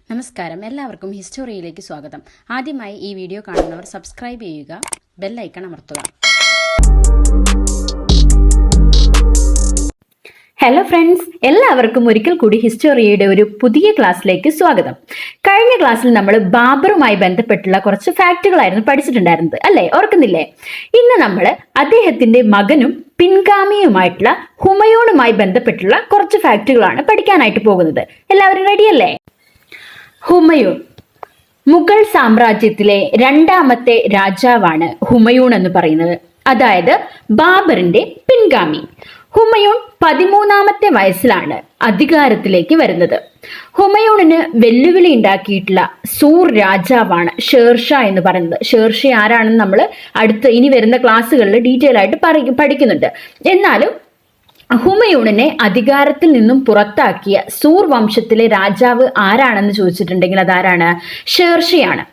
നമസ്കാരം, എല്ലാവർക്കും ഹിസ്റ്റോറിയിലേക്ക് സ്വാഗതം. ആദ്യമായി ഈ വീഡിയോ കാണുന്നവർ സബ്സ്ക്രൈബ് ചെയ്യുക, ബെൽ ഐക്കൺ അമർത്തുക. ഹലോ ഫ്രണ്ട്സ്, എല്ലാവർക്കും ഒരിക്കൽ കൂടി ഹിസ്റ്റോറിയുടെ ഒരു പുതിയ ക്ലാസ്സിലേക്ക് സ്വാഗതം. കഴിഞ്ഞ ക്ലാസ്സിൽ നമ്മൾ ബാബറുമായി ബന്ധപ്പെട്ടുള്ള കുറച്ച് ഫാക്റ്റുകളായിരുന്നു പഠിച്ചിട്ടുണ്ടായിരുന്നത്, അല്ലേ? ഓർക്കുന്നില്ലേ? ഇന്ന് നമ്മൾ അദ്ദേഹത്തിന്റെ മകനും പിൻഗാമിയുമായിട്ടുള്ള ഹുമയൂണുമായി ബന്ധപ്പെട്ടുള്ള കുറച്ച് ഫാക്റ്റുകളാണ് പഠിക്കാനായിട്ട് പോകുന്നത്. എല്ലാവരും റെഡിയല്ലേ? ഹുമയൂൺ മുഗൾ സാമ്രാജ്യത്തിലെ രണ്ടാമത്തെ രാജാവാണ് ഹുമയൂൺ എന്ന് പറയുന്നത്, അതായത് ബാബറിന്റെ പിൻഗാമി. ഹുമയൂൺ 13ാമത്തെ വയസ്സിലാണ് അധികാരത്തിലേക്ക് വരുന്നത്. ഹുമയൂണിന് വെല്ലുവിളി ഉണ്ടാക്കിയിട്ടുള്ള സൂർ രാജാവാണ് ഷേർഷാ എന്ന് പറയുന്നത്. ഷേർഷാ ആരാണെന്ന് നമ്മൾ ഇനി വരുന്ന ക്ലാസ്സുകളിൽ ഡീറ്റെയിൽ ആയിട്ട് പഠിക്കുന്നുണ്ട്. എന്നാലും ഹുമയൂണിനെ അധികാരത്തിൽ നിന്നും പുറത്താക്കിയ സൂർ വംശത്തിലെ രാജാവ് ആരാണെന്ന് ചോദിച്ചിട്ടുണ്ടെങ്കിൽ അതാരാണ്? ഷേർഷയാണ്.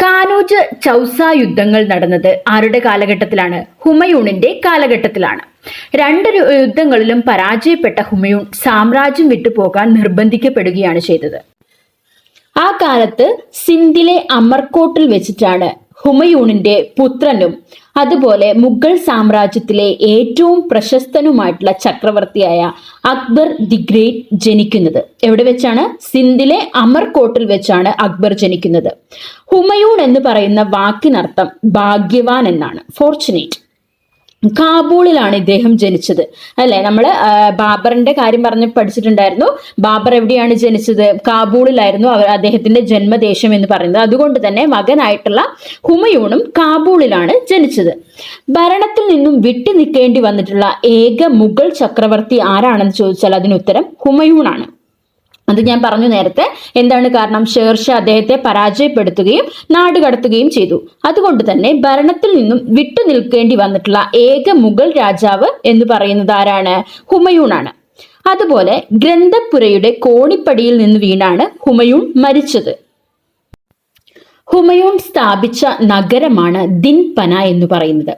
കാനൂജ് ചൗസ യുദ്ധങ്ങൾ നടന്നത് ആരുടെ കാലഘട്ടത്തിലാണ്? ഹുമയൂണിന്റെ കാലഘട്ടത്തിലാണ്. രണ്ട് യുദ്ധങ്ങളിലും പരാജയപ്പെട്ട ഹുമയൂൺ സാമ്രാജ്യം വിട്ടുപോകാൻ നിർബന്ധിക്കപ്പെടുകയാണ് ചെയ്തത്. ആ കാലത്ത് സിന്ധിലെ അമർകോട്ടിൽ വെച്ചിട്ടാണ് ഹുമയൂണിന്റെ പുത്രനും അതുപോലെ മുഗൾ സാമ്രാജ്യത്തിലെ ഏറ്റവും പ്രശസ്തനുമായിട്ടുള്ള ചക്രവർത്തിയായ അക്ബർ ദി ഗ്രേറ്റ് ജനിക്കുന്നത്. എവിടെ വെച്ചാണ്? സിന്ധിലെ അമർകോട്ടിൽ വെച്ചാണ് അക്ബർ ജനിക്കുന്നത്. ഹുമയൂൺ എന്ന് പറയുന്ന വാക്കിനർത്ഥം ഭാഗ്യവാൻ എന്നാണ്, ഫോർച്ചുനേറ്റ്. കാബൂളിലാണ് ഇദ്ദേഹം ജനിച്ചത്, അല്ലെ? നമ്മൾ ബാബറിന്റെ കാര്യം പഠിച്ചിട്ടുണ്ടായിരുന്നു. ബാബർ എവിടെയാണ് ജനിച്ചത്? കാബൂളിലായിരുന്നു അദ്ദേഹത്തിന്റെ ജന്മദേശം എന്ന് പറയുന്നത്. അതുകൊണ്ട് തന്നെ മകനായിട്ടുള്ള ഹുമയൂണും കാബൂളിലാണ് ജനിച്ചത്. ഭരണത്തിൽ നിന്നും വിട്ടു നിൽക്കേണ്ടി വന്നിട്ടുള്ള ഏക മുഗൾ ചക്രവർത്തി ആരാണെന്ന് ചോദിച്ചാൽ അതിനുത്തരം ഹുമയൂണാണ്. അത് ഞാൻ പറഞ്ഞു നേരത്തെ. എന്താണ് കാരണം? ഷേർഷാ അദ്ദേഹത്തെ പരാജയപ്പെടുത്തുകയും നാടുകടത്തുകയും ചെയ്തു. അതുകൊണ്ട് തന്നെ ഭരണത്തിൽ നിന്നും വിട്ടു നിൽക്കേണ്ടി വന്നിട്ടുള്ള ഏക മുഗൾ രാജാവ് എന്ന് പറയുന്നത് ആരാണ്? ഹുമയൂണാണ്. അതുപോലെ ഗ്രന്ഥപുരയുടെ കോണിപ്പടിയിൽ നിന്ന് വീണാണ് ഹുമയൂൺ മരിച്ചത്. ഹുമയൂൺ സ്ഥാപിച്ച നഗരമാണ് ദിൻപന എന്ന് പറയുന്നത്.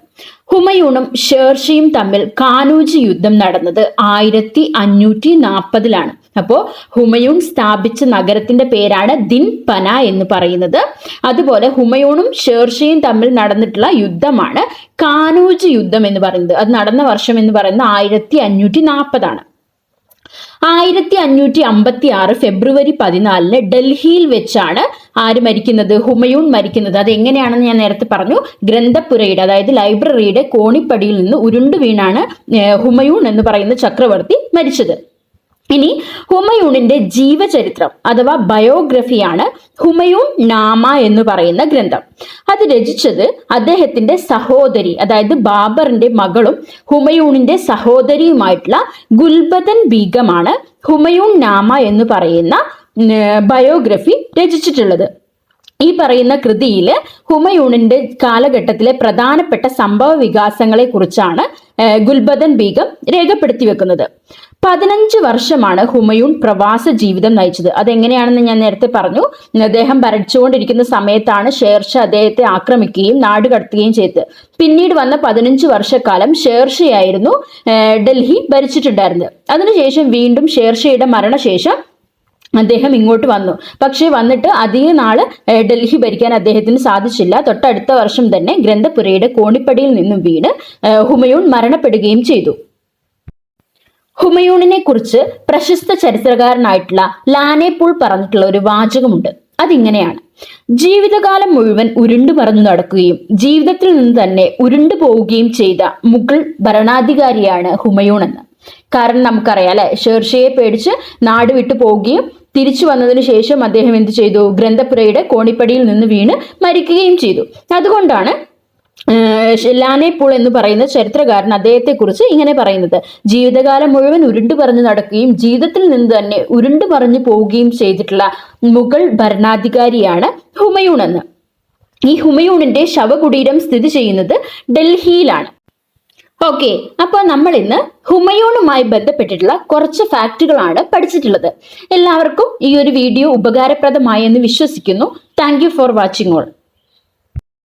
ഹുമയൂണും ഷേർഷയും തമ്മിൽ കാനൂജ് യുദ്ധം നടന്നത് 1540-ലാണ്. അപ്പോ ഹുമയൂൺ സ്ഥാപിച്ച നഗരത്തിന്റെ പേരാണ് ദിൻപന എന്ന് പറയുന്നത്. അതുപോലെ ഹുമയൂണും ഷേർഷയും തമ്മിൽ നടന്നിട്ടുള്ള യുദ്ധമാണ് കാനൂജ് യുദ്ധം എന്ന് പറയുന്നത്. അത് നടന്ന വർഷം എന്ന് പറയുന്നത് 1540-ആണ്. 1556 ഫെബ്രുവരി 14 ഡൽഹിയിൽ വെച്ചാണ് ആര് മരിക്കുന്നത്? ഹുമയൂൺ മരിക്കുന്നത്. അത് എങ്ങനെയാണെന്ന് ഞാൻ നേരത്തെ പറഞ്ഞു. ഗ്രന്ഥപുരയുടെ, അതായത് ലൈബ്രറിയുടെ കോണിപ്പടിയിൽ നിന്ന് ഉരുണ്ടു വീണാണ് ഹുമയൂൺ എന്ന് പറയുന്ന ചക്രവർത്തി മരിച്ചത്. ഇനി ഹുമയൂണിന്റെ ജീവചരിത്രം അഥവാ ബയോഗ്രഫിയാണ് ഹുമയൂൺ നാമ എന്ന് പറയുന്ന ഗ്രന്ഥം. അത് രചിച്ചത് അദ്ദേഹത്തിന്റെ സഹോദരി, അതായത് ബാബറിന്റെ മകളും ഹുമയൂണിന്റെ സഹോദരിയുമായിട്ടുള്ള ഗുൽബദൻ ബീഗമാണ് ഹുമയൂൺ നാമ എന്ന് പറയുന്ന ബയോഗ്രഫി രചിച്ചിട്ടുള്ളത്. ഈ പറയുന്ന കൃതിയിൽ ഹുമയൂണിന്റെ കാലഘട്ടത്തിലെ പ്രധാനപ്പെട്ട സംഭവ വികാസങ്ങളെ കുറിച്ചാണ് ഗുൽബദൻ ബീഗം രേഖപ്പെടുത്തി വെക്കുന്നത്. 15 വർഷമാണ് ഹുമയൂൺ പ്രവാസ ജീവിതം നയിച്ചത്. അതെങ്ങനെയാണെന്ന് ഞാൻ നേരത്തെ പറഞ്ഞു. അദ്ദേഹം ഭരിച്ചുകൊണ്ടിരിക്കുന്ന സമയത്താണ് ഷേർഷാ അദ്ദേഹത്തെ ആക്രമിക്കുകയും നാടുകടത്തുകയും ചെയ്തത്. പിന്നീട് വന്ന 15 വർഷക്കാലം ഷേർഷയായിരുന്നു ഡൽഹി ഭരിച്ചിട്ടുണ്ടായിരുന്നത്. അതിനുശേഷം വീണ്ടും ഷേർഷയുടെ മരണശേഷം അദ്ദേഹം ഇങ്ങോട്ട് വന്നു. പക്ഷേ വന്നിട്ട് അധിക നാള് ഡൽഹി ഭരിക്കാൻ അദ്ദേഹത്തിന് സാധിച്ചില്ല. തൊട്ടടുത്ത വർഷം തന്നെ ഗ്രന്ഥപുരയുടെ കോണിപ്പടിയിൽ നിന്നും വീണ് ഹുമയൂൺ മരണപ്പെടുകയും ചെയ്തു. ഹുമയൂണിനെ കുറിച്ച് പ്രശസ്ത ചരിത്രകാരനായിട്ടുള്ള ലാനേപൂൾ പറഞ്ഞിട്ടുള്ള ഒരു വാചകമുണ്ട്. അതിങ്ങനെയാണ്: ജീവിതകാലം മുഴുവൻ ഉരുണ്ടു മറഞ്ഞു നടക്കുകയും ജീവിതത്തിൽ നിന്ന് തന്നെ ഉരുണ്ടു പോവുകയും ചെയ്ത മുഗൾ ഭരണാധികാരിയാണ് ഹുമയൂൺ എന്ന്. കാരണം നമുക്കറിയാം, അല്ലെ? ഷേർഷയെ പേടിച്ച് നാട് വിട്ടു പോവുകയും തിരിച്ചു വന്നതിന് ശേഷം അദ്ദേഹം എന്ത് ചെയ്തു? ഗ്രന്ഥപുരയുടെ കോണിപ്പടിയിൽ നിന്ന് വീണ് മരിക്കുകയും ചെയ്തു. അതുകൊണ്ടാണ് ലാനേപൂൾ എന്ന് പറയുന്ന ചരിത്രകാരൻ അദ്ദേഹത്തെ കുറിച്ച് ഇങ്ങനെ പറയുന്നത്: ജീവിതകാലം മുഴുവൻ ഉരുണ്ടു പറഞ്ഞു നടക്കുകയും ജീവിതത്തിൽ നിന്ന് തന്നെ ഉരുണ്ടു പറഞ്ഞു പോവുകയും ചെയ്തിട്ടുള്ള മുഗൾ ഭരണാധികാരിയാണ് ഹുമയൂൺ എന്ന്. ഈ ഹുമയൂണിന്റെ ശവകുടീരം സ്ഥിതി ചെയ്യുന്നത് ഡൽഹിയിലാണ്. ഓക്കെ, അപ്പോൾ നമ്മൾ ഇന്ന് ഹുമയൂണുമായി ബന്ധപ്പെട്ടിട്ടുള്ള കുറച്ച് ഫാക്റ്റുകളാണ് പഠിച്ചിട്ടുള്ളത്. എല്ലാവർക്കും ഈ ഒരു വീഡിയോ ഉപകാരപ്രദമായി എന്ന് വിശ്വസിക്കുന്നു. Thank you for watching all.